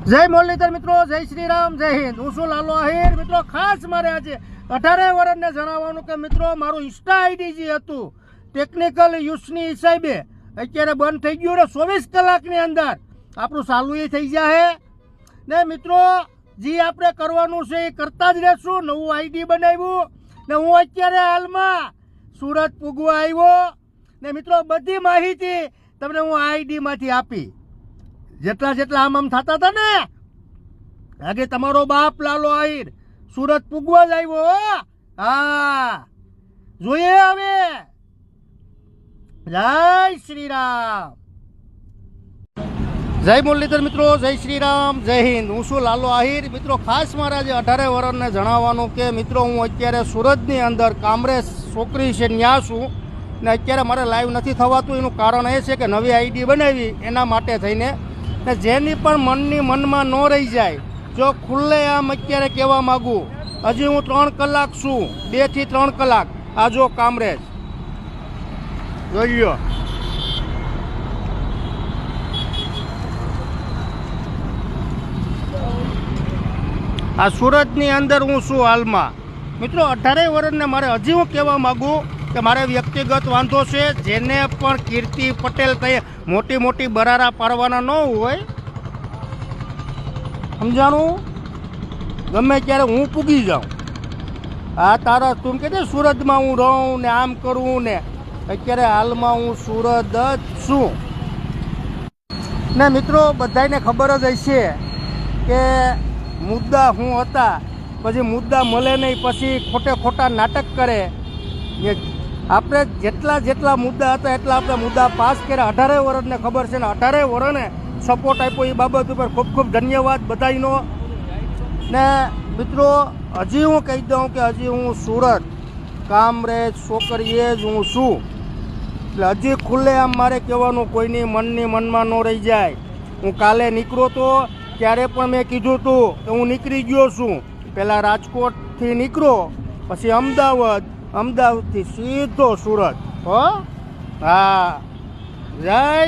જય મુરલીધર મિત્રો, જય શ્રી રામ, જય હિન્દ. હું છું લાલો આહિર. મિત્રો ખાસ મારે આજે 18 વર્ષને જણાવવાનું કે મિત્રો મારું ઇન્સ્ટા આઈડી જે હતું ટેકનિકલ યુઝની હિસાબે અત્યારે બંધ થઈ ગયું ને 24 કલાકની અંદર આપણું ચાલુ એ થઈ જાય ને મિત્રો જે આપણે કરવાનું છે એ કરતા જ રહેશું. નવું આઈડી બનાવ્યું ને હું અત્યારે હાલમાં સુરત પૂગવા આવ્યો ને મિત્રો બધી માહિતી તમને હું આઈડીમાંથી આપી. જેટલા આમ થતા હતા ને આગે તમારો બાપ લાલો આહિર સુરત પૂગવા જ આવ્યો. હા જોઈએ હવે. જય શ્રી રામ, જય મુરલીધર મિત્રો, જય શ્રી રામ, જય હિન્દ. હું છું લાલો આહિર. મિત્રો ખાસ મારે આજે 18 વર્ષને જણાવવાનું કે મિત્રો હું અત્યારે સુરતની અંદર કામરેજ છોકરી છે ત્યાં છું ને અત્યારે મારે લાઈવ નથી થવાતું. એનું કારણ એ છે કે નવી આઈડી બનાવી એના માટે થઈને ને જેની પણ મનમાં ન રહી જાય. જો ખુલ્લે આમ અત્યારે કહેવા માગું, હજી હું 3 કલાક છું, 2 થી 3 કલાક. આ જો કામરેજ જોઈ લો. આ સુરતની અંદર હું છું હાલમાં. મિત્રો 18 વર્ષને મારે હજી હું કહેવા માગું કે મારે વ્યક્તિગત વાંધો છે. જેને પણ કીર્તિ પટેલ કહે મોટી બરારા પાડવાના ન હોય, સમજાણું, ગમે ત્યારે હું પૂગી જાઉં. આ તારા તું કે છે સુરતમાં હું રહું ને આમ કરું ને અત્યારે હાલમાં હું સુરત જ છું ને મિત્રો બધાને ખબર જ હશે કે મુદ્દા શું હતા. પછી મુદ્દા મળે નહીં, પછી ખોટા નાટક કરે. આપણે જેટલા મુદ્દા હતા એટલા આપણે મુદ્દા પાસ કર્યા. 18 વર્ષને ખબર છે ને 18 વર્ષને સપોર્ટ આપ્યો. એ બાબત ઉપર ખૂબ ધન્યવાદ બધાનો. ને મિત્રો હજી હું કહી દઉં કે હજી હું સુરત કામરેજ છોકરીએ જ હું છું. એટલે હજી ખુલ્લે આમ મારે કહેવાનું કોઈની મનમાં ન રહી જાય. હું કાલે નીકળ્યો તો ત્યારે પણ મેં કીધું હતું કે હું નીકળી ગયો છું. પહેલાં રાજકોટથી નીકળ્યો, પછી અમદાવાદથી સીધો સુરત. હો હા, જય